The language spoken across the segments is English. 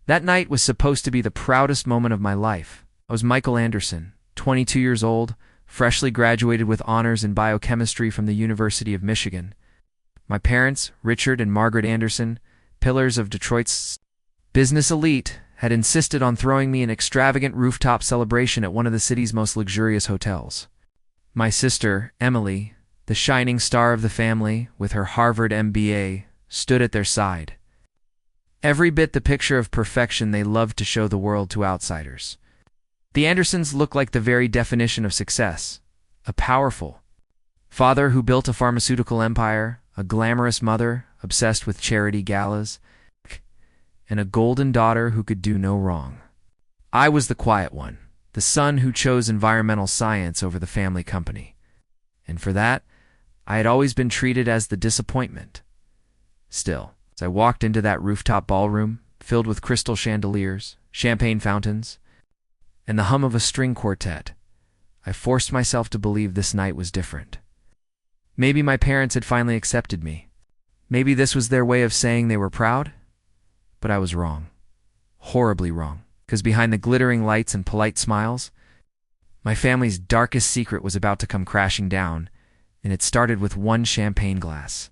That night was supposed to be the proudest moment of my life. I was Michael Anderson, 22 years old, freshly graduated with honors in biochemistry from the University of Michigan. My parents, Richard and Margaret Anderson, pillars of Detroit's business elite, had insisted on throwing me an extravagant rooftop celebration at one of the city's most luxurious hotels. My sister, Emily, the shining star of the family, with her Harvard MBA, stood at their side. Every bit the picture of perfection they loved to show the world to outsiders. The Andersons looked like the very definition of success. A powerful father who built a pharmaceutical empire, a glamorous mother obsessed with charity galas, and a golden daughter who could do no wrong. I was the quiet one, the son who chose environmental science over the family company. And for that, I had always been treated as the disappointment. Still, as I walked into that rooftop ballroom, filled with crystal chandeliers, champagne fountains, and the hum of a string quartet, I forced myself to believe this night was different. Maybe my parents had finally accepted me. Maybe this was their way of saying they were proud? But I was wrong. Horribly wrong. Because behind the glittering lights and polite smiles, my family's darkest secret was about to come crashing down, and it started with one champagne glass.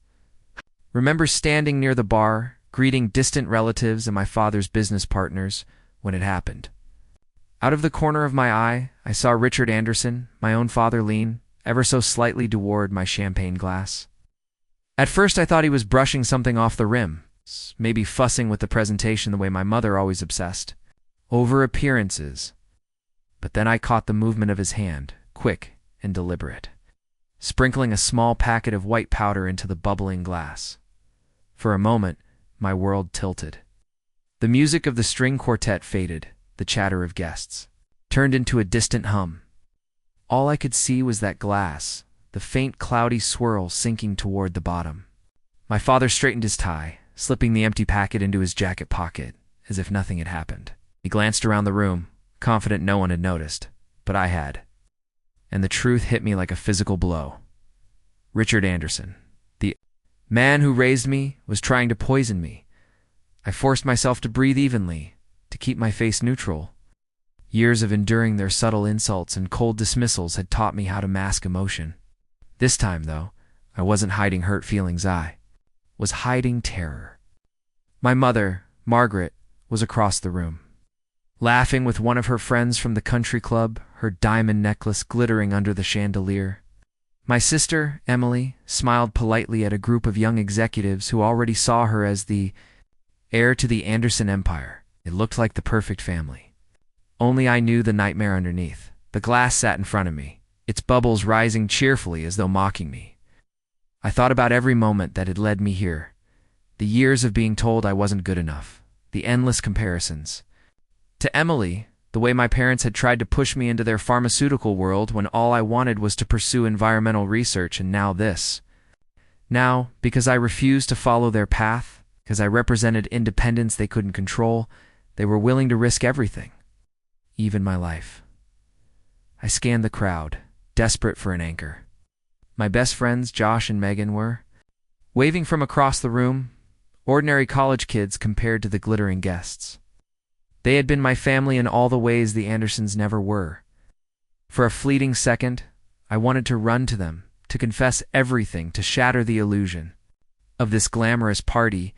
Remember standing near the bar, greeting distant relatives and my father's business partners when it happened. Out of the corner of my eye, I saw Richard Anderson, my own father, lean ever so slightly toward my champagne glass. At first I thought he was brushing something off the rim, maybe fussing with the presentation the way my mother always obsessed, over appearances. But then I caught the movement of his hand, quick and deliberate, sprinkling a small packet of white powder into the bubbling glass. For a moment, my world tilted. The music of the string quartet faded, the chatter of guests turned into a distant hum. All I could see was that glass, the faint cloudy swirl sinking toward the bottom. My father straightened his tie, slipping the empty packet into his jacket pocket, as if nothing had happened. He glanced around the room, confident no one had noticed, but I had. And the truth hit me like a physical blow. Richard Anderson, the man who raised me, was trying to poison me. I forced myself to breathe evenly, to keep my face neutral. Years of enduring their subtle insults and cold dismissals had taught me how to mask emotion. This time, though, I wasn't hiding hurt feelings, I was hiding terror. My mother, Margaret, was across the room, laughing with one of her friends from the country club, her diamond necklace glittering under the chandelier. My sister, Emily, smiled politely at a group of young executives who already saw her as the heir to the Anderson empire. It looked like the perfect family. Only I knew the nightmare underneath. The glass sat in front of me, its bubbles rising cheerfully as though mocking me. I thought about every moment that had led me here. The years of being told I wasn't good enough. The endless comparisons. To Emily, the way my parents had tried to push me into their pharmaceutical world when all I wanted was to pursue environmental research, and now this. Now, because I refused to follow their path, because I represented independence they couldn't control, they were willing to risk everything. Even my life. I scanned the crowd, desperate for an anchor. My best friends, Josh and Megan, were waving from across the room, ordinary college kids compared to the glittering guests. They had been my family in all the ways the Andersons never were. For a fleeting second, I wanted to run to them, to confess everything, to shatter the illusion of this glamorous party,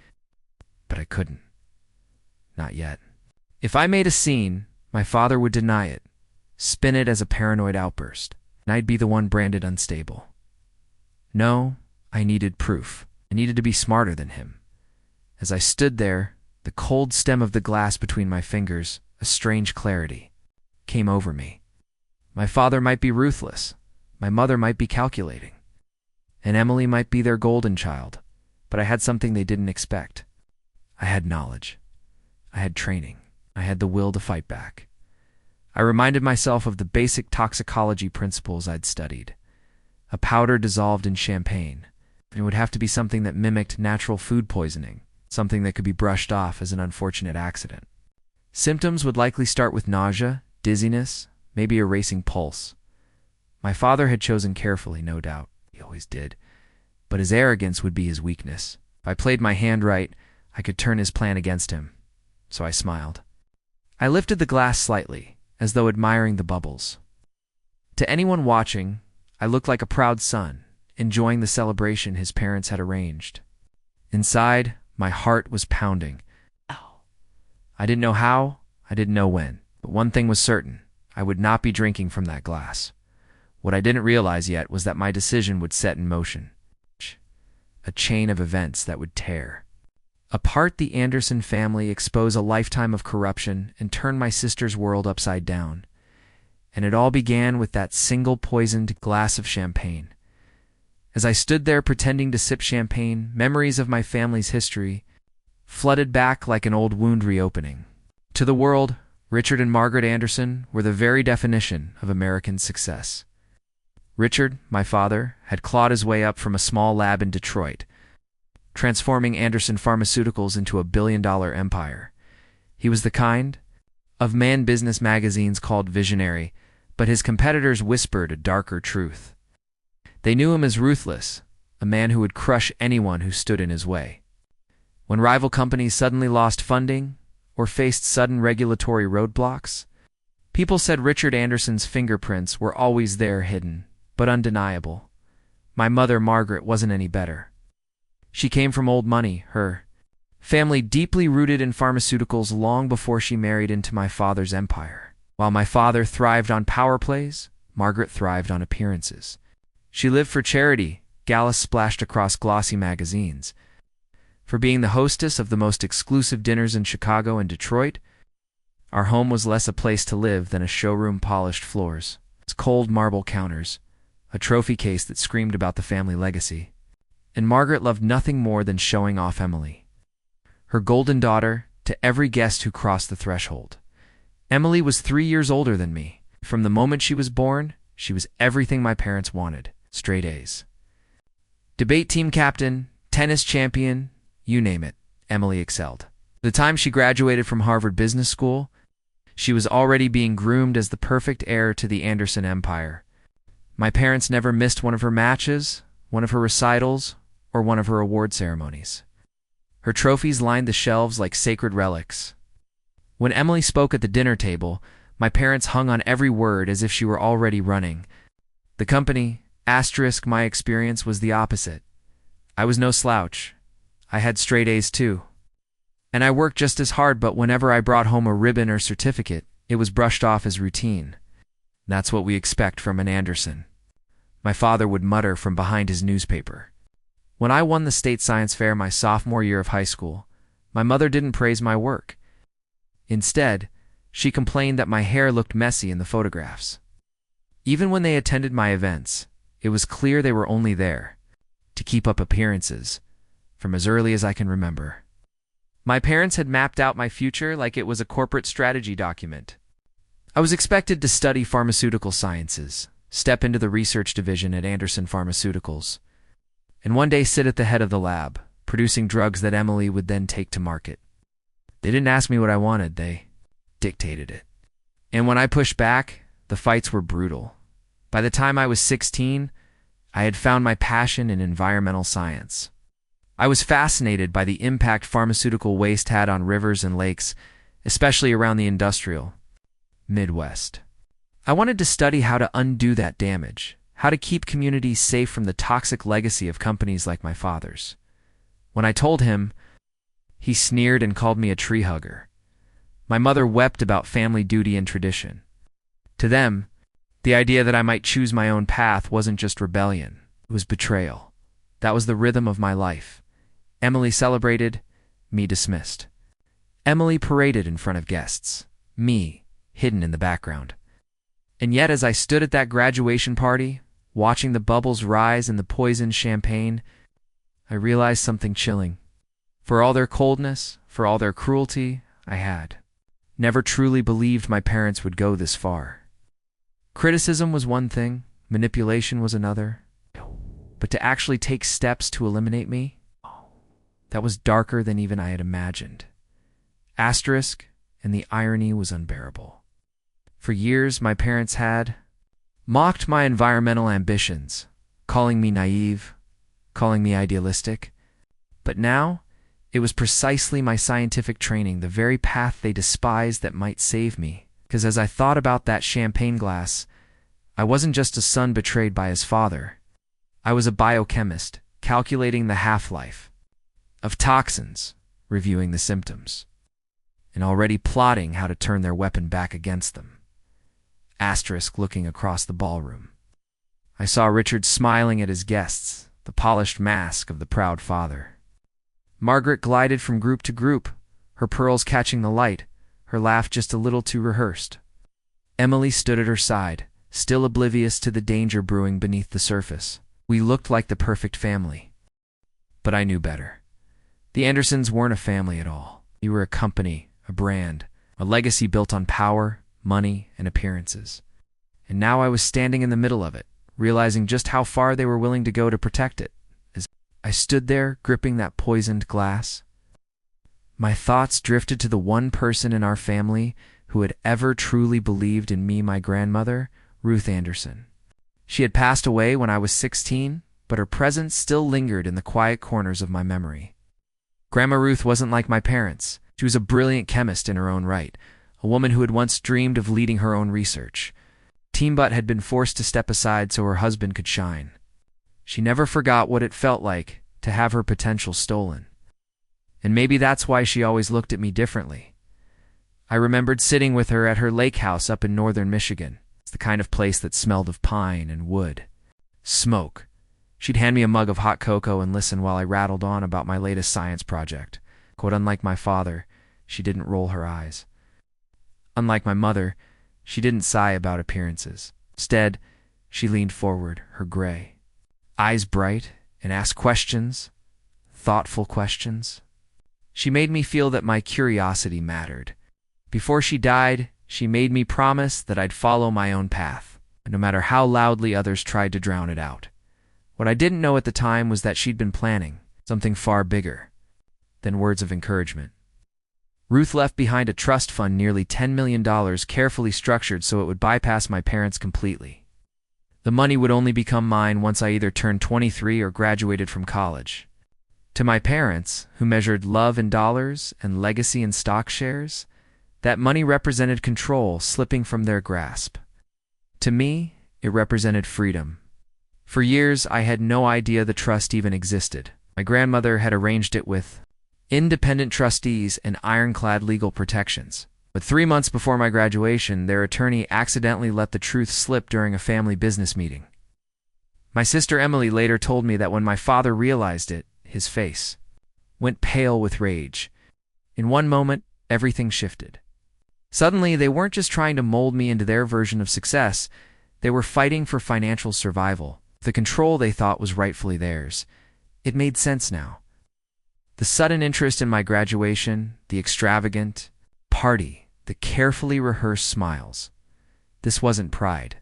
but I couldn't. Not yet. If I made a scene, my father would deny it, spin it as a paranoid outburst, and I'd be the one branded unstable. No, I needed proof. I needed to be smarter than him. As I stood there, the cold stem of the glass between my fingers, a strange clarity, came over me. My father might be ruthless, my mother might be calculating, and Emily might be their golden child, but I had something they didn't expect. I had knowledge. I had training. I had the will to fight back. I reminded myself of the basic toxicology principles I'd studied. A powder dissolved in champagne. It would have to be something that mimicked natural food poisoning, something that could be brushed off as an unfortunate accident. Symptoms would likely start with nausea, dizziness, maybe a racing pulse. My father had chosen carefully, no doubt. He always did. But his arrogance would be his weakness. If I played my hand right, I could turn his plan against him. so I smiled. I lifted the glass slightly, as though admiring the bubbles. To anyone watching, I looked like a proud son, enjoying the celebration his parents had arranged. Inside, my heart was pounding. I didn't know how, I didn't know when, but one thing was certain: I would not be drinking from that glass. What I didn't realize yet was that my decision would set in motion a chain of events that would tear apart the Anderson family, expose a lifetime of corruption, and turn my sister's world upside down. And it all began with that single poisoned glass of champagne. As I stood there pretending to sip champagne, memories of my family's history flooded back like an old wound reopening. To the world, Richard and Margaret Anderson were the very definition of American success. Richard, my father, had clawed his way up from a small lab in Detroit, transforming Anderson Pharmaceuticals into a billion-dollar empire. He was the kind of man business magazines called visionary, but his competitors whispered a darker truth. They knew him as ruthless, a man who would crush anyone who stood in his way. When rival companies suddenly lost funding or faced sudden regulatory roadblocks, people said Richard Anderson's fingerprints were always there, hidden, but undeniable. My mother, Margaret, wasn't any better. She came from old money, her family deeply rooted in pharmaceuticals long before she married into my father's empire. While my father thrived on power plays, Margaret thrived on appearances. She lived for charity, galas splashed across glossy magazines, for being the hostess of the most exclusive dinners in Chicago and Detroit. Our home was less a place to live than a showroom, polished floors, its cold marble counters, a trophy case that screamed about the family legacy. And Margaret loved nothing more than showing off Emily, her golden daughter, to every guest who crossed the threshold. Emily was 3 years older than me. From the moment she was born, she was everything my parents wanted. Straight A's. Debate team captain, tennis champion, you name it, Emily excelled. The time she graduated from Harvard Business School, she was already being groomed as the perfect heir to the Anderson empire. My parents never missed one of her matches, one of her recitals, or one of her award ceremonies. Her trophies lined the shelves like sacred relics. When Emily spoke at the dinner table, my parents hung on every word as if she were already running the company. My experience was the opposite. I was no slouch. I had straight A's too. And I worked just as hard, but whenever I brought home a ribbon or certificate, it was brushed off as routine. That's what we expect from an Anderson, my father would mutter from behind his newspaper. When I won the state science fair my sophomore year of high school, my mother didn't praise my work. Instead, she complained that my hair looked messy in the photographs. Even when they attended my events, it was clear they were only there to keep up appearances, from as early as I can remember. My parents had mapped out my future like it was a corporate strategy document. I was expected to study pharmaceutical sciences, step into the research division at Anderson Pharmaceuticals, and one day sit at the head of the lab, producing drugs that Emily would then take to market. They didn't ask me what I wanted, they dictated it. And when I pushed back, the fights were brutal. By the time I was 16, I had found my passion in environmental science. I was fascinated by the impact pharmaceutical waste had on rivers and lakes, especially around the industrial Midwest. I wanted to study how to undo that damage, how to keep communities safe from the toxic legacy of companies like my father's. When I told him, he sneered and called me a tree hugger. My mother wept about family duty and tradition. To them, the idea that I might choose my own path wasn't just rebellion, it was betrayal. That was the rhythm of my life. Emily celebrated, me dismissed. Emily paraded in front of guests, me hidden in the background. And yet as I stood at that graduation party, watching the bubbles rise in the poisoned champagne, I realized something chilling. For all their coldness, for all their cruelty, I had never truly believed my parents would go this far. Criticism was one thing, manipulation was another. But to actually take steps to eliminate me, that was darker than even I had imagined. Asterisk, and the irony was unbearable. For years, my parents had mocked my environmental ambitions, calling me naive, calling me idealistic. But now, It was precisely my scientific training, the very path they despised, that might save me. Because as I thought about that champagne glass, I wasn't just a son betrayed by his father. I was a biochemist, calculating the half-life of toxins, reviewing the symptoms, and already plotting how to turn their weapon back against them. Asterisk looking across the ballroom. I saw Richard smiling at his guests, the polished mask of the proud father. Margaret glided from group to group, her pearls catching the light, her laugh just a little too rehearsed. Emily stood at her side, still oblivious to the danger brewing beneath the surface. We looked like the perfect family. But I knew better. The Andersons weren't a family at all. We were a company, a brand, a legacy built on power, money, and appearances. And now I was standing in the middle of it, realizing just how far they were willing to go to protect it. As I stood there, gripping that poisoned glass, my thoughts drifted to the one person in our family who had ever truly believed in me, my grandmother, Ruth Anderson. She had passed away when I was 16, but her presence still lingered in the quiet corners of my memory. Grandma Ruth wasn't like my parents. She was a brilliant chemist in her own right, a woman who had once dreamed of leading her own research. Team Butt had been forced to step aside so her husband could shine. She never forgot what it felt like to have her potential stolen. And maybe that's why she always looked at me differently. I remembered sitting with her at her lake house up in northern Michigan. It's the kind of place that smelled of pine and wood. Smoke. She'd hand me a mug of hot cocoa and listen while I rattled on about my latest science project. Quote, unlike my father, she didn't roll her eyes. Unlike my mother, she didn't sigh about appearances. Instead, she leaned forward, her gray eyes bright, and asked questions, thoughtful questions. She made me feel that my curiosity mattered. Before she died, she made me promise that I'd follow my own path, no matter how loudly others tried to drown it out. What I didn't know at the time was that she'd been planning something far bigger than words of encouragement. Ruth left behind a trust fund nearly $10 million, carefully structured so it would bypass my parents completely. The money would only become mine once I either turned 23 or graduated from college. To my parents, who measured love in dollars and legacy in stock shares, that money represented control slipping from their grasp. To me, it represented freedom. For years, I had no idea the trust even existed. My grandmother had arranged it with independent trustees and ironclad legal protections. But 3 months before my graduation, their attorney accidentally let the truth slip during a family business meeting. My sister Emily later told me that when my father realized it, his face went pale with rage. In one moment, everything shifted. Suddenly, they weren't just trying to mold me into their version of success, they were fighting for financial survival, the control they thought was rightfully theirs. It made sense now. The sudden interest in my graduation, the extravagant party, the carefully rehearsed smiles. This wasn't pride.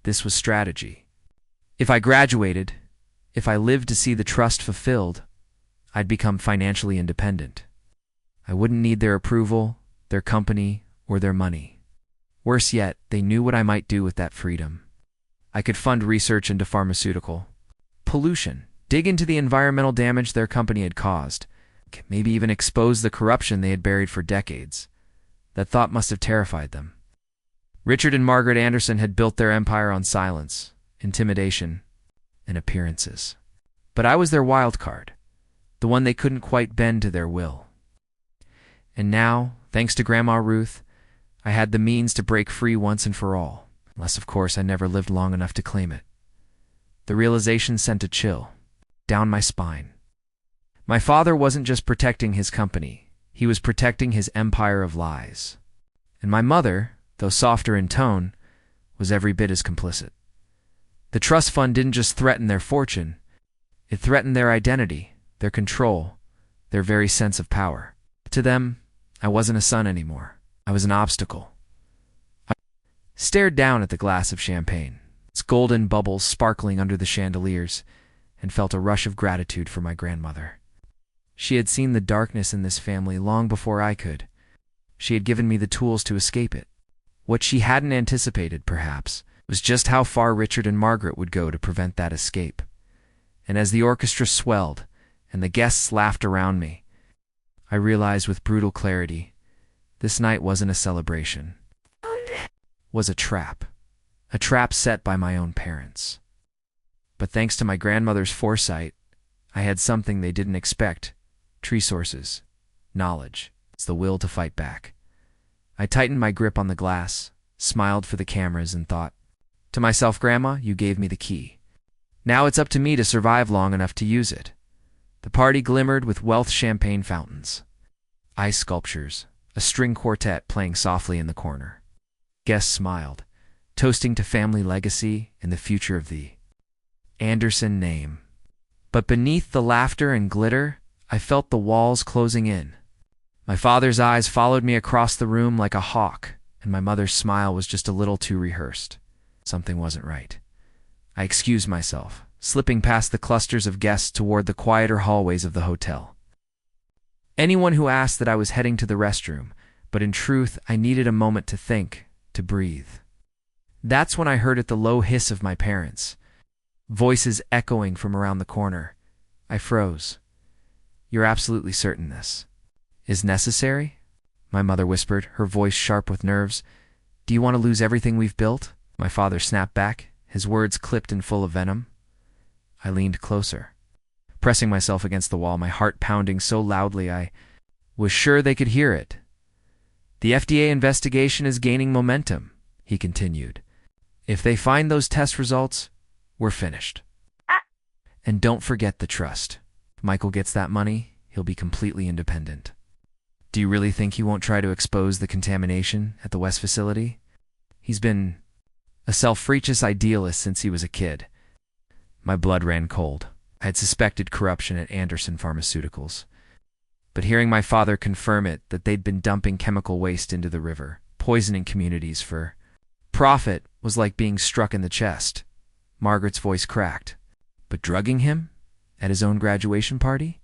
This was strategy. If I graduated, if I lived to see the trust fulfilled, I'd become financially independent. I wouldn't need their approval, their company, or their money. Worse yet, they knew what I might do with that freedom. I could fund research into pharmaceutical pollution, dig into the environmental damage their company had caused, maybe even expose the corruption they had buried for decades. That thought must have terrified them. Richard and Margaret Anderson had built their empire on silence, intimidation, and appearances. But I was their wild card, the one they couldn't quite bend to their will. And now, thanks to Grandma Ruth, I had the means to break free once and for all, unless of course I never lived long enough to claim it. The realization sent a chill down my spine. My father wasn't just protecting his company, he was protecting his empire of lies. And my mother, though softer in tone, was every bit as complicit. The trust fund didn't just threaten their fortune, it threatened their identity, their control, their very sense of power. To them, I wasn't a son anymore. I was an obstacle. I stared down at the glass of champagne, its golden bubbles sparkling under the chandeliers, and felt a rush of gratitude for my grandmother. She had seen the darkness in this family long before I could. She had given me the tools to escape it. What she hadn't anticipated, perhaps, was just how far Richard and Margaret would go to prevent that escape. And as the orchestra swelled, and the guests laughed around me, I realized with brutal clarity, this night wasn't a celebration. It was a trap. A trap set by my own parents. But thanks to my grandmother's foresight, I had something they didn't expect: tree sources, knowledge. It's the will to fight back. I tightened my grip on the glass, smiled for the cameras, and thought to myself, Grandma, you gave me the key. Now it's up to me to survive long enough to use it. The party glimmered with wealth champagne fountains, ice sculptures, a string quartet playing softly in the corner. Guests smiled, toasting to family legacy and the future of the Anderson name. But beneath the laughter and glitter, I felt the walls closing in. My father's eyes followed me across the room like a hawk, and my mother's smile was just a little too rehearsed. Something wasn't right. I excused myself, slipping past the clusters of guests toward the quieter hallways of the hotel. Anyone who asked that I was heading to the restroom, but in truth, I needed a moment to think, to breathe. That's when I heard the low hiss of my parents, voices echoing from around the corner. I froze. You're absolutely certain this is necessary? My mother whispered, her voice sharp with nerves. Do you want to lose everything we've built? My father snapped back, his words clipped and full of venom. I leaned closer, pressing myself against the wall, my heart pounding so loudly I was sure they could hear it. The FDA investigation is gaining momentum, he continued. If they find those test results, we're finished. And don't forget the trust. If Michael gets that money, he'll be completely independent. Do you really think he won't try to expose the contamination at the West facility? He's been a self-righteous idealist since he was a kid. My blood ran cold. I had suspected corruption at Anderson Pharmaceuticals. But hearing my father confirm it, that they'd been dumping chemical waste into the river, poisoning communities for profit, was like being struck in the chest. Margaret's voice cracked. But drugging him? At his own graduation party?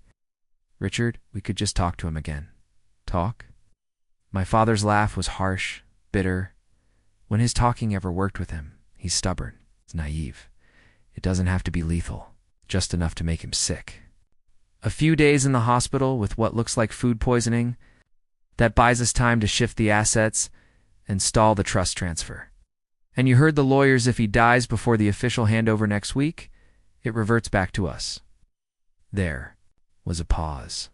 Richard, we could just talk to him again. Talk? My father's laugh was harsh, bitter. When his talking ever worked with him, he's stubborn, he's naive. It doesn't have to be lethal, just enough to make him sick. A few days in the hospital with what looks like food poisoning, that buys us time to shift the assets and stall the trust transfer. And you heard the lawyers, if he dies before the official handover next week, it reverts back to us. There was a pause.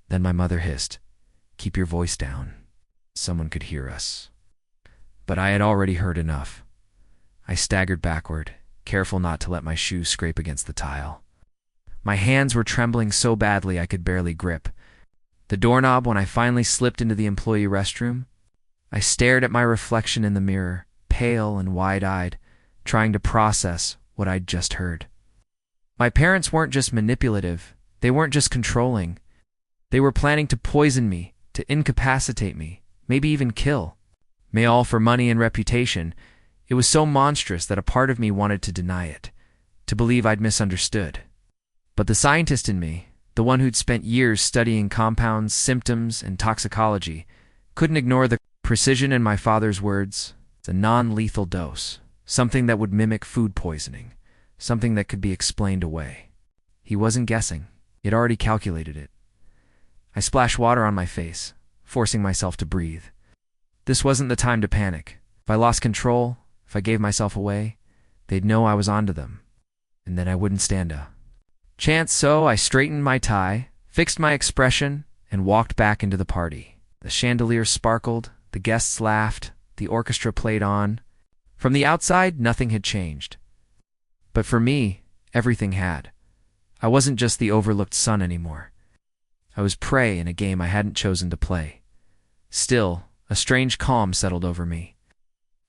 Then my mother hissed, "Keep your voice down." Someone could hear us. But I had already heard enough. I staggered backward, careful not to let my shoes scrape against the tile. My hands were trembling so badly I could barely grip the doorknob. When I finally slipped into the employee restroom, I stared at my reflection in the mirror, pale and wide-eyed, trying to process what I'd just heard. My parents weren't just manipulative, they weren't just controlling. They were planning to poison me, to incapacitate me, maybe even kill. May all for money and reputation. It was so monstrous that a part of me wanted to deny it, to believe I'd misunderstood. But the scientist in me, the one who'd spent years studying compounds, symptoms, and toxicology, couldn't ignore the precision in my father's words. It's a non-lethal dose, something that would mimic food poisoning, something that could be explained away. He wasn't guessing. He'd already calculated it. I splashed water on my face, forcing myself to breathe. This wasn't the time to panic. If I lost control, if I gave myself away, they'd know I was onto them, and then I wouldn't stand a chance. So I straightened my tie, fixed my expression, and walked back into the party. The chandelier sparkled, the guests laughed, the orchestra played on. From the outside, nothing had changed. But for me, everything had. I wasn't just the overlooked son anymore. I was prey in a game I hadn't chosen to play. Still, a strange calm settled over me.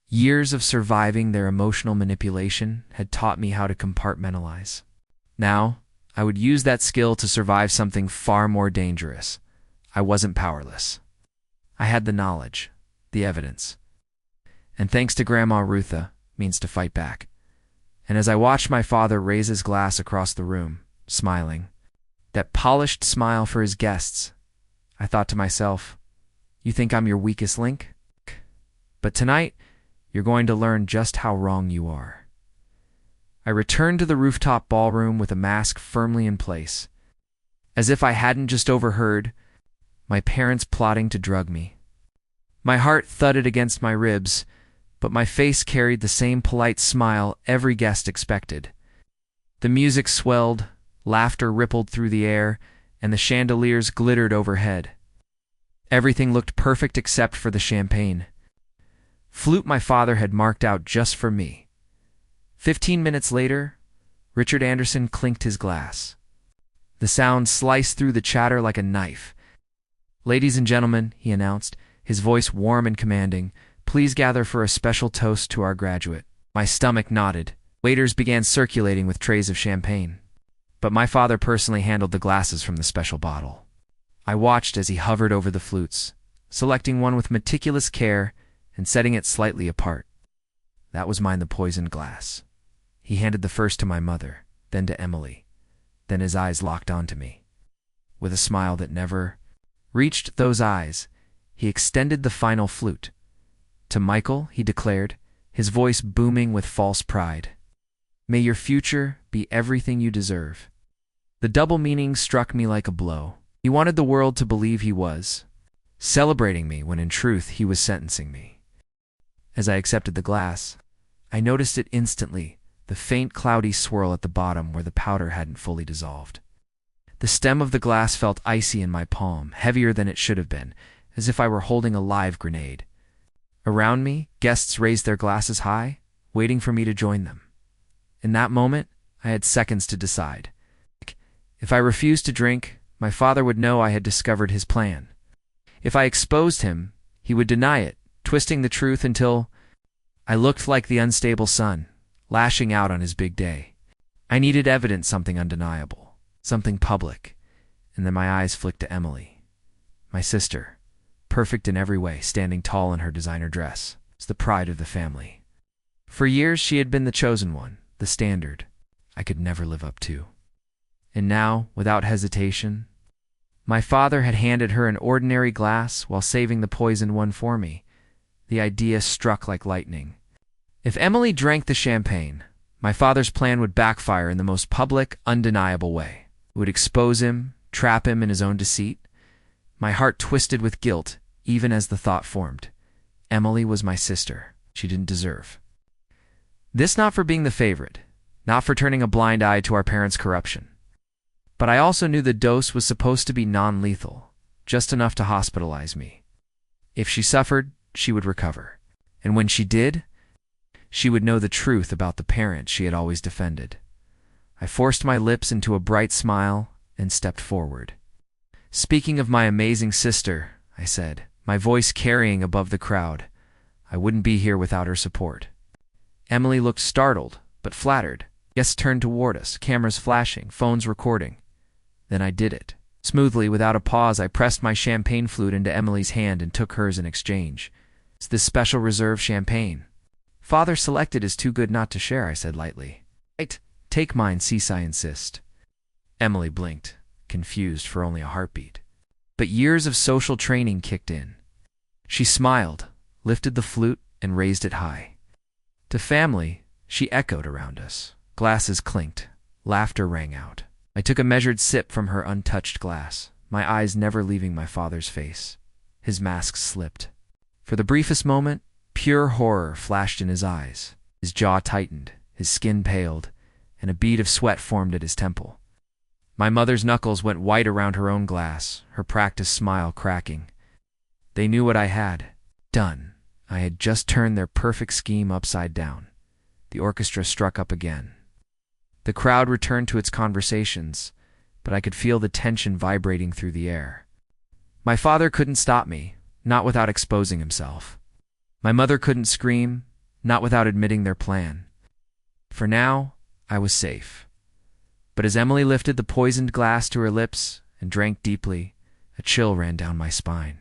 Years of surviving their emotional manipulation had taught me how to compartmentalize. Now, I would use that skill to survive something far more dangerous. I wasn't powerless. I had the knowledge, the evidence. And thanks to Grandma Rutha, means to fight back. And as I watched my father raise his glass across the room, smiling, that polished smile for his guests, I thought to myself, you think I'm your weakest link? But tonight, you're going to learn just how wrong you are. I returned to the rooftop ballroom with a mask firmly in place. As if I hadn't just overheard, my parents plotting to drug me. My heart thudded against my ribs, but my face carried the same polite smile every guest expected. The music swelled, laughter rippled through the air, and the chandeliers glittered overhead. Everything looked perfect except for the champagne. Flute my father had marked out just for me. 15 minutes later, Richard Anderson clinked his glass. The sound sliced through the chatter like a knife. "Ladies and gentlemen," he announced, his voice warm and commanding, "please gather for a special toast to our graduate." My stomach nodded. Waiters began circulating with trays of champagne. But my father personally handled the glasses from the special bottle. I watched as he hovered over the flutes, selecting one with meticulous care and setting it slightly apart. That was mine, the poisoned glass. He handed the first to my mother, then to Emily. Then his eyes locked onto me. With a smile that never reached those eyes, he extended the final flute. "To Michael," he declared, his voice booming with false pride. "May your future be everything you deserve." The double meaning struck me like a blow. He wanted the world to believe he was celebrating me when in truth he was sentencing me. As I accepted the glass, I noticed it instantly, the faint cloudy swirl at the bottom where the powder hadn't fully dissolved. The stem of the glass felt icy in my palm, heavier than it should have been, as if I were holding a live grenade. Around me, guests raised their glasses high, waiting for me to join them. In that moment, I had seconds to decide. If I refused to drink, my father would know I had discovered his plan. If I exposed him, he would deny it, twisting the truth until I looked like the unstable son, lashing out on his big day. I needed evidence, something undeniable, something public, and then my eyes flicked to Emily. My sister, perfect in every way, standing tall in her designer dress, was the pride of the family. For years she had been the chosen one, the standard I could never live up to. And now, without hesitation, my father had handed her an ordinary glass while saving the poisoned one for me. The idea struck like lightning. If Emily drank the champagne, my father's plan would backfire in the most public, undeniable way. It would expose him, trap him in his own deceit. My heart twisted with guilt, even as the thought formed. Emily was my sister. She didn't deserve this, not for being the favorite, not for turning a blind eye to our parents' corruption. But I also knew the dose was supposed to be non-lethal, just enough to hospitalize me. If she suffered, she would recover. And when she did, she would know the truth about the parent she had always defended. I forced my lips into a bright smile and stepped forward. "Speaking of my amazing sister," I said, my voice carrying above the crowd, "I wouldn't be here without her support." Emily looked startled, but flattered. Guests turned toward us, cameras flashing, phones recording. Then I did it. Smoothly, without a pause, I pressed my champagne flute into Emily's hand and took hers in exchange. "It's this special reserve champagne. Father selected is too good not to share," I said lightly. "Right, take mine," I insist. Emily blinked, confused for only a heartbeat. But years of social training kicked in. She smiled, lifted the flute, and raised it high. To family, she echoed around us. Glasses clinked. Laughter rang out. I took a measured sip from her untouched glass, my eyes never leaving my father's face. His mask slipped. For the briefest moment, pure horror flashed in his eyes. His jaw tightened, his skin paled, and a bead of sweat formed at his temple. My mother's knuckles went white around her own glass, her practiced smile cracking. They knew what I had done. I had just turned their perfect scheme upside down. The orchestra struck up again. The crowd returned to its conversations, but I could feel the tension vibrating through the air. My father couldn't stop me, not without exposing himself. My mother couldn't scream, not without admitting their plan. For now, I was safe. But as Emily lifted the poisoned glass to her lips and drank deeply, a chill ran down my spine.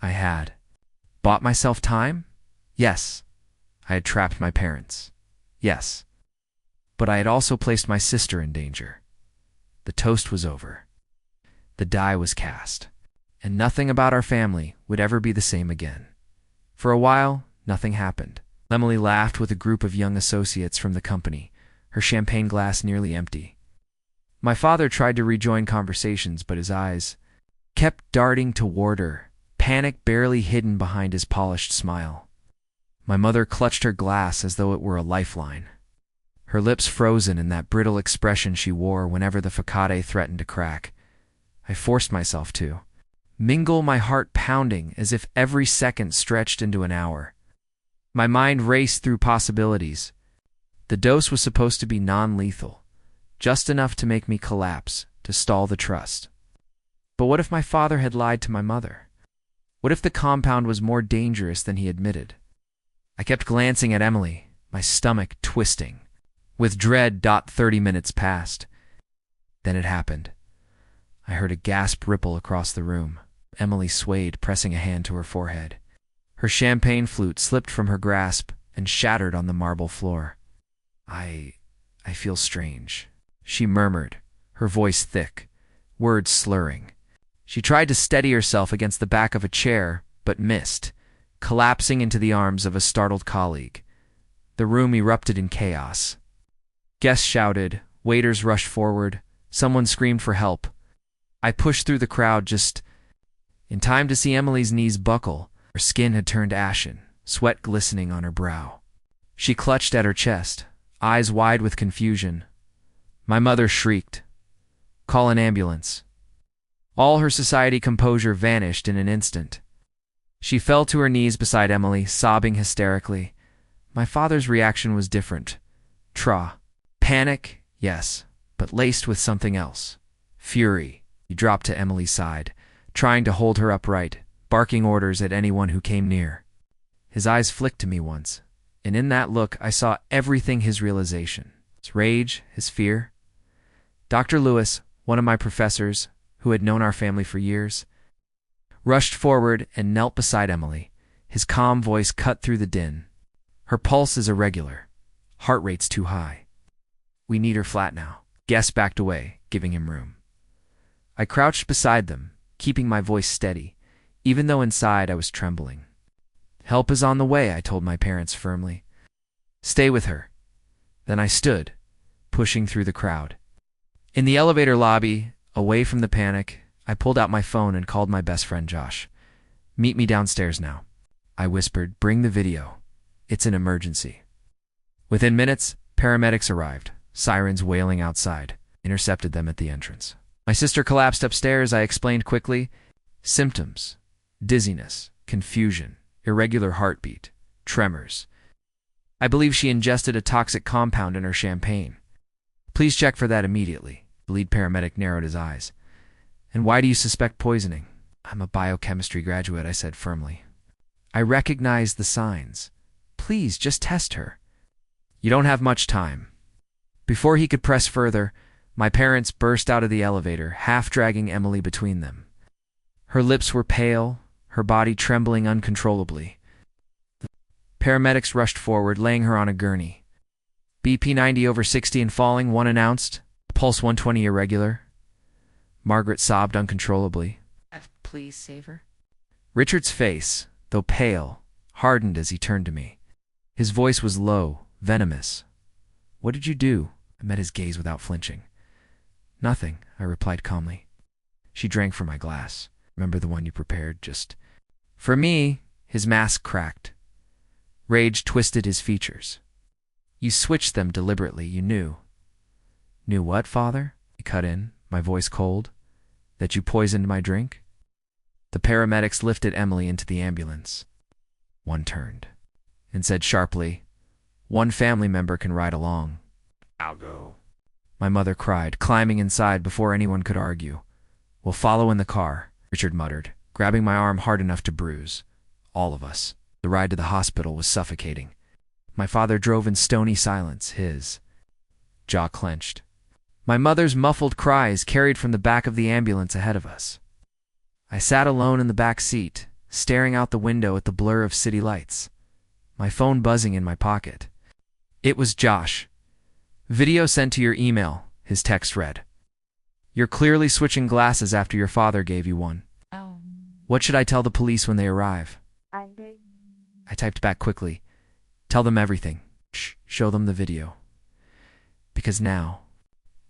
I had bought myself time? Yes. I had trapped my parents. Yes. But I had also placed my sister in danger. The toast was over. The die was cast, and nothing about our family would ever be the same again. For a while, nothing happened. Emily laughed with a group of young associates from the company, her champagne glass nearly empty. My father tried to rejoin conversations, but his eyes kept darting toward her, panic barely hidden behind his polished smile. My mother clutched her glass as though it were a lifeline, her lips frozen in that brittle expression she wore whenever the facade threatened to crack. I forced myself to mingle, my heart pounding as if every second stretched into an hour. My mind raced through possibilities. The dose was supposed to be non-lethal, just enough to make me collapse, to stall the trust. But what if my father had lied to my mother? What if the compound was more dangerous than he admitted? I kept glancing at Emily, my stomach twisting with dread. 30 minutes passed. Then it happened. I heard a gasp ripple across the room. Emily swayed, pressing a hand to her forehead. Her champagne flute slipped from her grasp and shattered on the marble floor. I feel strange," she murmured, her voice thick, words slurring. She tried to steady herself against the back of a chair, but missed, collapsing into the arms of a startled colleague. The room erupted in chaos. Guests shouted, waiters rushed forward, someone screamed for help. I pushed through the crowd just in time to see Emily's knees buckle. Her skin had turned ashen, sweat glistening on her brow. She clutched at her chest, eyes wide with confusion. My mother shrieked, "Call an ambulance." All her society composure vanished in an instant. She fell to her knees beside Emily, sobbing hysterically. My father's reaction was different. Panic, yes, but laced with something else. Fury. He dropped to Emily's side, trying to hold her upright, barking orders at anyone who came near. His eyes flicked to me once, and in that look I saw everything: his realization, his rage, his fear. Dr. Lewis, one of my professors, who had known our family for years, rushed forward and knelt beside Emily, his calm voice cut through the din. "Her pulse is irregular. Heart rate's too high. We need her flat now." Guests backed away, giving him room. I crouched beside them, keeping my voice steady, even though inside I was trembling. "Help is on the way," I told my parents firmly. "Stay with her." Then I stood, pushing through the crowd. In the elevator lobby, away from the panic, I pulled out my phone and called my best friend Josh. "Meet me downstairs now," I whispered. "Bring the video. It's an emergency." Within minutes, paramedics arrived, sirens wailing outside, intercepted them at the entrance. My sister collapsed upstairs. I explained quickly. Symptoms: dizziness, confusion, irregular heartbeat, tremors. I believe she ingested a toxic compound in her champagne. "Please check for that immediately." The lead paramedic narrowed his eyes. "And why do you suspect poisoning?" "I'm a biochemistry graduate," I said firmly. "I recognize the signs. Please, just test her." "You don't have much time." Before he could press further, my parents burst out of the elevator, half dragging Emily between them. Her lips were pale, her body trembling uncontrollably. The paramedics rushed forward, laying her on a gurney. "BP 90/60 and falling," one announced. "Pulse 120 irregular." Margaret sobbed uncontrollably. "Please save her." Richard's face, though pale, hardened as he turned to me. His voice was low, venomous. "What did you do?" I met his gaze without flinching. "Nothing," I replied calmly. She drank from my glass. "Remember the one you prepared, just for me?" His mask cracked. Rage twisted his features. "You switched them deliberately, you knew." "Knew what, father?" He cut in, my voice cold. "That you poisoned my drink?" The paramedics lifted Emily into the ambulance. One turned and said sharply, "One family member can ride along." "I'll go," my mother cried, climbing inside before anyone could argue. "We'll follow in the car," Richard muttered, grabbing my arm hard enough to bruise. All of us. The ride to the hospital was suffocating. My father drove in stony silence, his jaw clenched. My mother's muffled cries carried from the back of the ambulance ahead of us. I sat alone in the back seat, staring out the window at the blur of city lights, my phone buzzing in my pocket. It was Josh. "Video sent to your email," his text read. "You're clearly switching glasses after your father gave you one. What should I tell the police when they arrive?" I typed back quickly. "Tell them everything. Show them the video." Because now,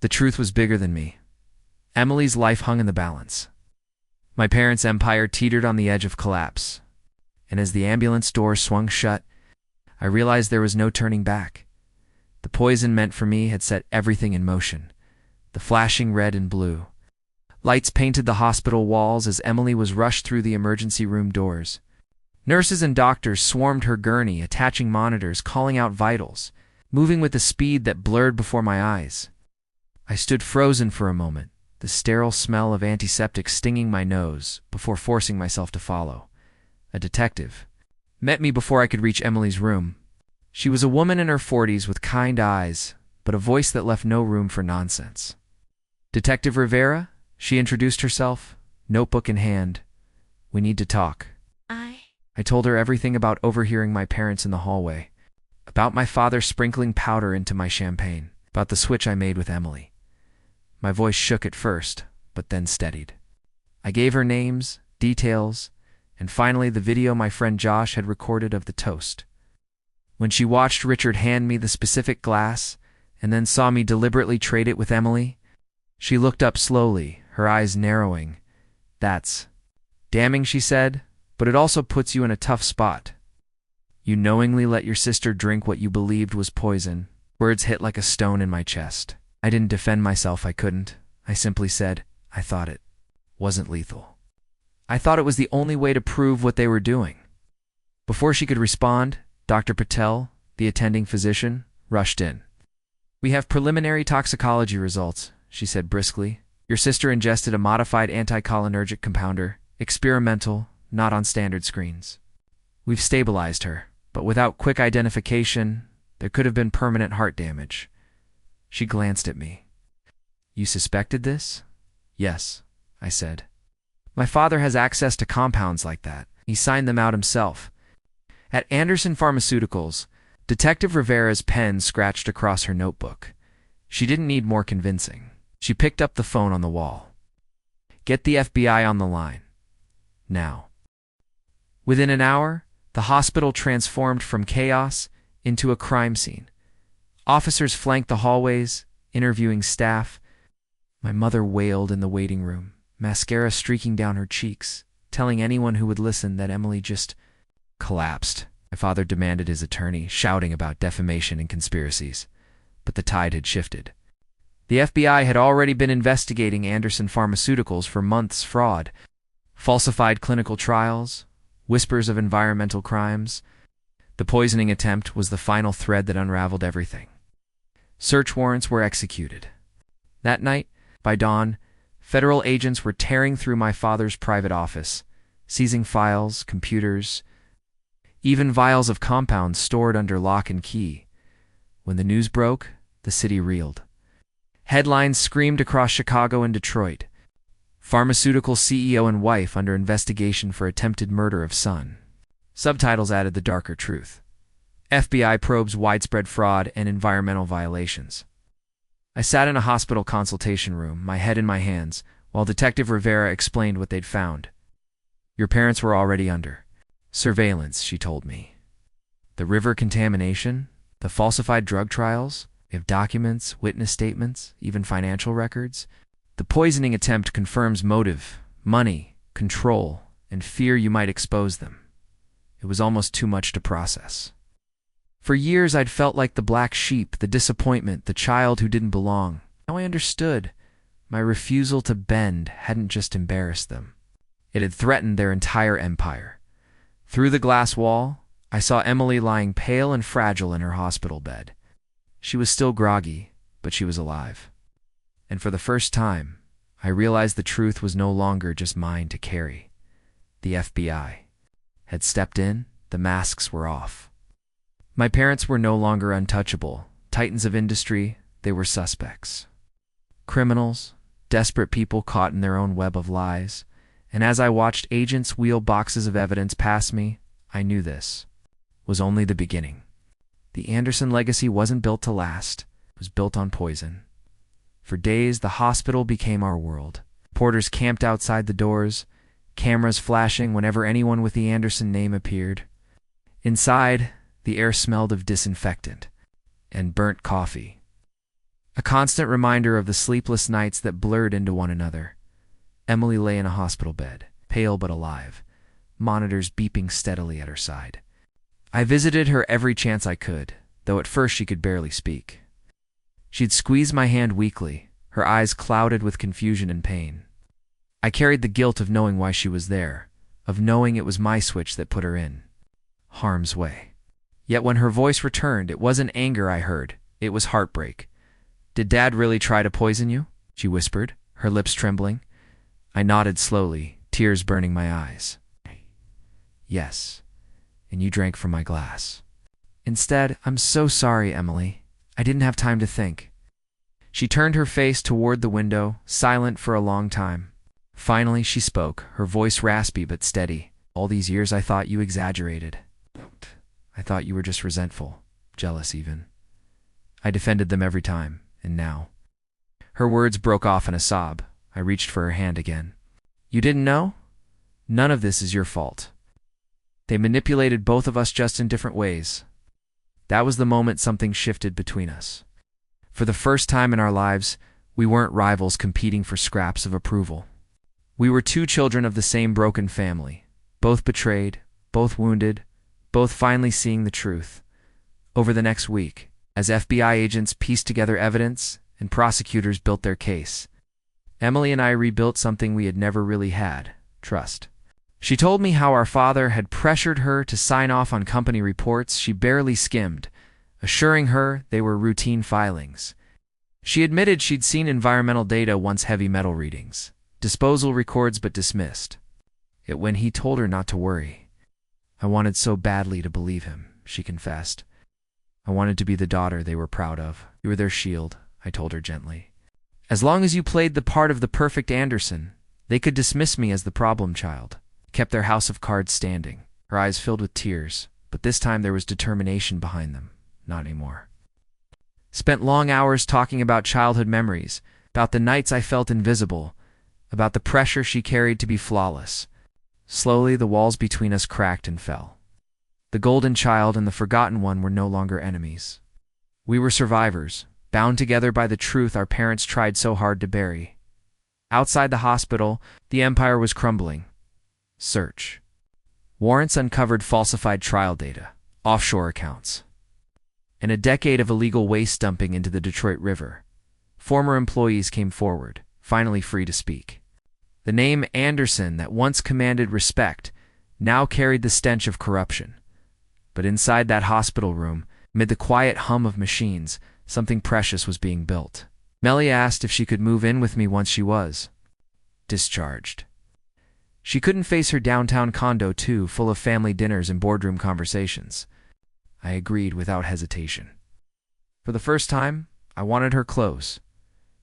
the truth was bigger than me. Emily's life hung in the balance. My parents' empire teetered on the edge of collapse, and as the ambulance door swung shut, I realized there was no turning back. The poison meant for me had set everything in motion. The flashing red and blue. Lights painted the hospital walls as Emily was rushed through the emergency room doors. Nurses and doctors swarmed her gurney, attaching monitors, calling out vitals, moving with a speed that blurred before my eyes. I stood frozen for a moment, the sterile smell of antiseptic stinging my nose, before forcing myself to follow. A detective met me before I could reach Emily's room. She was a woman in her 40s with kind eyes, but a voice that left no room for nonsense. "Detective Rivera?" She introduced herself, notebook in hand. "We need to talk." I told her everything about overhearing my parents in the hallway, about my father sprinkling powder into my champagne, about the switch I made with Emily. My voice shook at first, but then steadied. I gave her names, details, and finally the video my friend Josh had recorded of the toast. When she watched Richard hand me the specific glass and then saw me deliberately trade it with Emily, she looked up slowly, her eyes narrowing. "That's damning," she said, "but it also puts you in a tough spot. You knowingly let your sister drink what you believed was poison." Words hit like a stone in my chest. I didn't defend myself, I couldn't. I simply said, I thought it wasn't lethal. I thought it was the only way to prove what they were doing. Before she could respond, Dr. Patel, the attending physician, rushed in. "We have preliminary toxicology results," she said briskly. "Your sister ingested a modified anticholinergic compounder, experimental, not on standard screens. We've stabilized her, but without quick identification, there could have been permanent heart damage." She glanced at me. "You suspected this?" "Yes," I said. "My father has access to compounds like that. He signed them out himself." At Anderson Pharmaceuticals, Detective Rivera's pen scratched across her notebook. She didn't need more convincing. She picked up the phone on the wall. "Get the FBI on the line. Now." Within an hour, the hospital transformed from chaos into a crime scene. Officers flanked the hallways, interviewing staff. My mother wailed in the waiting room, mascara streaking down her cheeks, telling anyone who would listen that Emily just collapsed. My father demanded his attorney, shouting about defamation and conspiracies. But the tide had shifted. The FBI had already been investigating Anderson Pharmaceuticals for months. Fraud, falsified clinical trials, whispers of environmental crimes. The poisoning attempt was the final thread that unraveled everything. Search warrants were executed. That night, by dawn, federal agents were tearing through my father's private office, seizing files, computers, even vials of compounds stored under lock and key. When the news broke, the city reeled. Headlines screamed across Chicago and Detroit. Pharmaceutical CEO and wife under investigation for attempted murder of son. Subtitles added the darker truth. FBI probes widespread fraud and environmental violations. I sat in a hospital consultation room, my head in my hands, while Detective Rivera explained what they'd found. "Your parents were already under surveillance," she told me. "The river contamination, the falsified drug trials, we have documents, witness statements, even financial records. The poisoning attempt confirms motive, money, control, and fear you might expose them." It was almost too much to process. For years I'd felt like the black sheep, the disappointment, the child who didn't belong. Now I understood. My refusal to bend hadn't just embarrassed them. It had threatened their entire empire. Through the glass wall, I saw Emily lying pale and fragile in her hospital bed. She was still groggy, but she was alive. And for the first time, I realized the truth was no longer just mine to carry. The FBI had stepped in, the masks were off. My parents were no longer untouchable, titans of industry, they were suspects. Criminals, desperate people caught in their own web of lies, and as I watched agents wheel boxes of evidence past me, I knew this was only the beginning. The Anderson legacy wasn't built to last, it was built on poison. For days, the hospital became our world. Porters camped outside the doors, cameras flashing whenever anyone with the Anderson name appeared. Inside, the air smelled of disinfectant and burnt coffee. A constant reminder of the sleepless nights that blurred into one another. Emily lay in a hospital bed, pale but alive, monitors beeping steadily at her side. I visited her every chance I could, though at first she could barely speak. She'd squeeze my hand weakly, her eyes clouded with confusion and pain. I carried the guilt of knowing why she was there, of knowing it was my switch that put her in harm's way. Yet when her voice returned, it wasn't anger I heard, it was heartbreak. "Did Dad really try to poison you?" she whispered, her lips trembling. I nodded slowly, tears burning my eyes. "Yes, and you drank from my glass." "Instead, I'm so sorry, Emily. I didn't have time to think." She turned her face toward the window, silent for a long time. Finally, she spoke, her voice raspy but steady. "All these years I thought you exaggerated. I thought you were just resentful, jealous even. I defended them every time, and now—" Her words broke off in a sob. I reached for her hand again. "You didn't know? None of this is your fault. They manipulated both of us just in different ways." That was the moment something shifted between us. For the first time in our lives, we weren't rivals competing for scraps of approval. We were two children of the same broken family, both betrayed, both wounded, both finally seeing the truth. Over the next week, as FBI agents pieced together evidence and prosecutors built their case, Emily and I rebuilt something we had never really had: trust. She told me how our father had pressured her to sign off on company reports she barely skimmed, assuring her they were routine filings. She admitted she'd seen environmental data once heavy metal readings, disposal records but dismissed. Yet when he told her not to worry, I wanted so badly to believe him, she confessed. I wanted to be the daughter they were proud of. "You were their shield," I told her gently. "As long as you played the part of the perfect Anderson, they could dismiss me as the problem child." Kept their house of cards standing, her eyes filled with tears, but this time there was determination behind them. Not anymore. Spent long hours talking about childhood memories, about the nights I felt invisible, about the pressure she carried to be flawless. Slowly, the walls between us cracked and fell. The golden child and the forgotten one were no longer enemies. We were survivors, bound together by the truth our parents tried so hard to bury. Outside the hospital, the empire was crumbling. Search. Warrants uncovered falsified trial data, offshore accounts, and a decade of illegal waste dumping into the Detroit River. Former employees came forward, finally free to speak. The name Anderson that once commanded respect now carried the stench of corruption. But inside that hospital room, amid the quiet hum of machines, something precious was being built. Melly asked if she could move in with me once she was discharged. She couldn't face her downtown condo too, full of family dinners and boardroom conversations. I agreed without hesitation. For the first time, I wanted her close.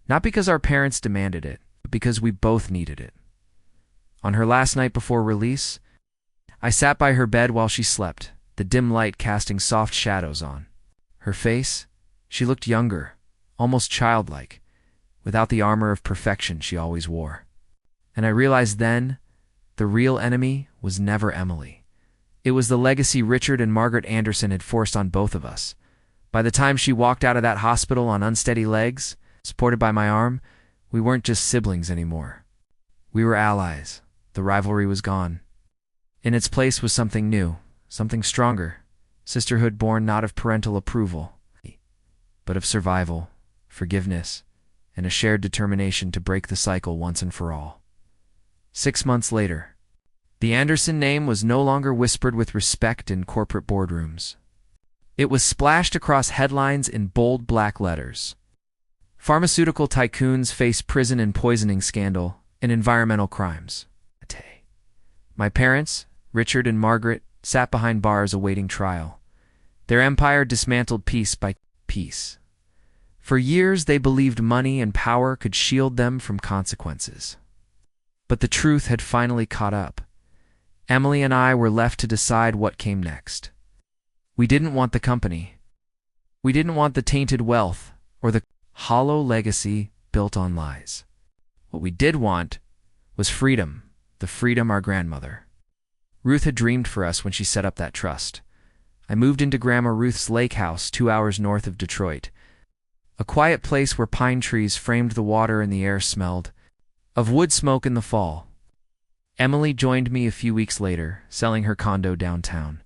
Not because our parents demanded it, but because we both needed it. On her last night before release, I sat by her bed while she slept, the dim light casting soft shadows on her face. She looked younger, almost childlike, without the armor of perfection she always wore. And I realized then, the real enemy was never Emily. It was the legacy Richard and Margaret Anderson had forced on both of us. By the time she walked out of that hospital on unsteady legs, supported by my arm, we weren't just siblings anymore. We were allies. The rivalry was gone. In its place was something new, something stronger, sisterhood born not of parental approval, but of survival, forgiveness, and a shared determination to break the cycle once and for all. 6 months later, the Anderson name was no longer whispered with respect in corporate boardrooms. It was splashed across headlines in bold black letters. Pharmaceutical tycoons face prison and poisoning scandal and environmental crimes. My parents, Richard and Margaret, sat behind bars awaiting trial. Their empire dismantled piece by piece. For years they believed money and power could shield them from consequences. But the truth had finally caught up. Emily and I were left to decide what came next. We didn't want the company. We didn't want the tainted wealth or the hollow legacy built on lies. What we did want was freedom, the freedom our grandmother Ruth had dreamed for us when she set up that trust. I moved into Grandma Ruth's lake house 2 hours north of Detroit, a quiet place where pine trees framed the water and the air smelled of wood smoke in the fall. Emily joined me a few weeks later, selling her condo downtown.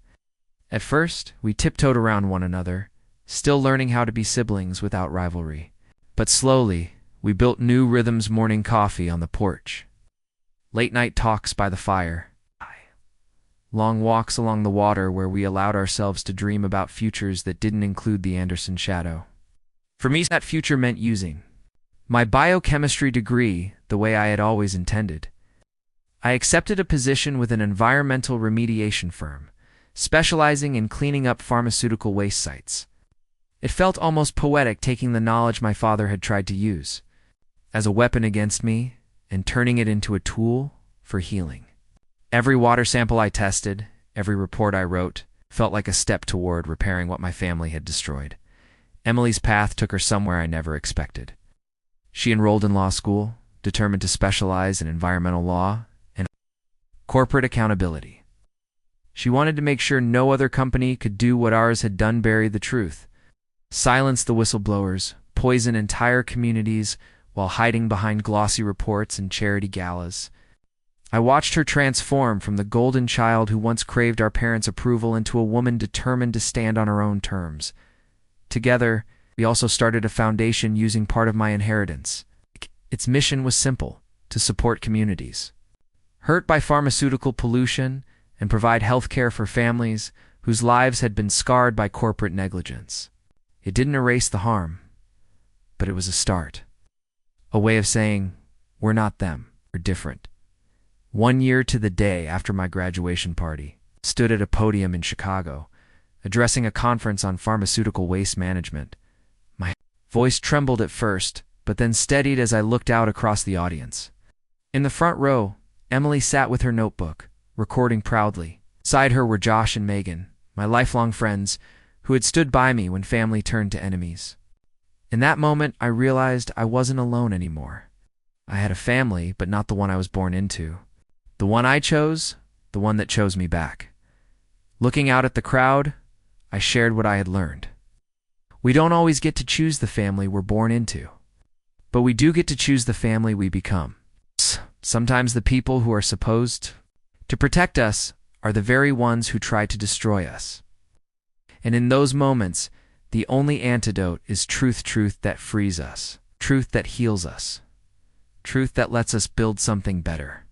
At first, we tiptoed around one another, still learning how to be siblings without rivalry. But slowly, we built new rhythms: morning coffee on the porch, late-night talks by the fire, long walks along the water where we allowed ourselves to dream about futures that didn't include the Anderson shadow. For me, that future meant using my biochemistry degree the way I had always intended. I accepted a position with an environmental remediation firm, specializing in cleaning up pharmaceutical waste sites. It felt almost poetic, taking the knowledge my father had tried to use as a weapon against me and turning it into a tool for healing. Every water sample I tested, every report I wrote, felt like a step toward repairing what my family had destroyed. Emily's path took her somewhere I never expected. She enrolled in law school, determined to specialize in environmental law and corporate accountability. She wanted to make sure no other company could do what ours had done: bury the truth, silence the whistleblowers, poison entire communities while hiding behind glossy reports and charity galas. I watched her transform from the golden child who once craved our parents' approval into a woman determined to stand on her own terms. Together, we also started a foundation using part of my inheritance. Its mission was simple: to support communities hurt by pharmaceutical pollution and provide health care for families whose lives had been scarred by corporate negligence. It didn't erase the harm, but it was a start. A way of saying, we're not them, we're different. 1 year to the day after my graduation party, I stood at a podium in Chicago, addressing a conference on pharmaceutical waste management. My voice trembled at first, but then steadied as I looked out across the audience. In the front row, Emily sat with her notebook, recording proudly. Beside her were Josh and Megan, my lifelong friends, who had stood by me when family turned to enemies. In that moment, I realized I wasn't alone anymore. I had a family, but not the one I was born into. The one I chose, the one that chose me back. Looking out at the crowd, I shared what I had learned. We don't always get to choose the family we're born into, but we do get to choose the family we become. Sometimes the people who are supposed to protect us are the very ones who try to destroy us. And in those moments, the only antidote is truth that frees us, truth that heals us, truth that lets us build something better.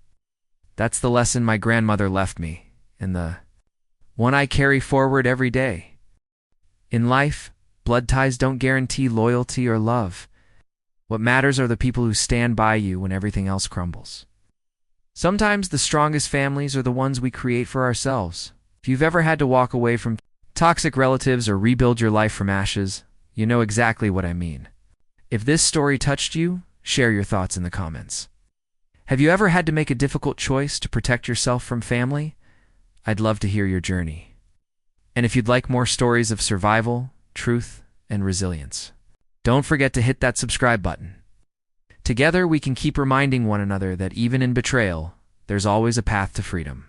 That's the lesson my grandmother left me, and the one I carry forward every day. In life, blood ties don't guarantee loyalty or love. What matters are the people who stand by you when everything else crumbles. Sometimes the strongest families are the ones we create for ourselves. If you've ever had to walk away from toxic relatives or rebuild your life from ashes, you know exactly what I mean. If this story touched you, share your thoughts in the comments. Have you ever had to make a difficult choice to protect yourself from family? I'd love to hear your journey. And if you'd like more stories of survival, truth, and resilience, don't forget to hit that subscribe button. Together we can keep reminding one another that even in betrayal, there's always a path to freedom.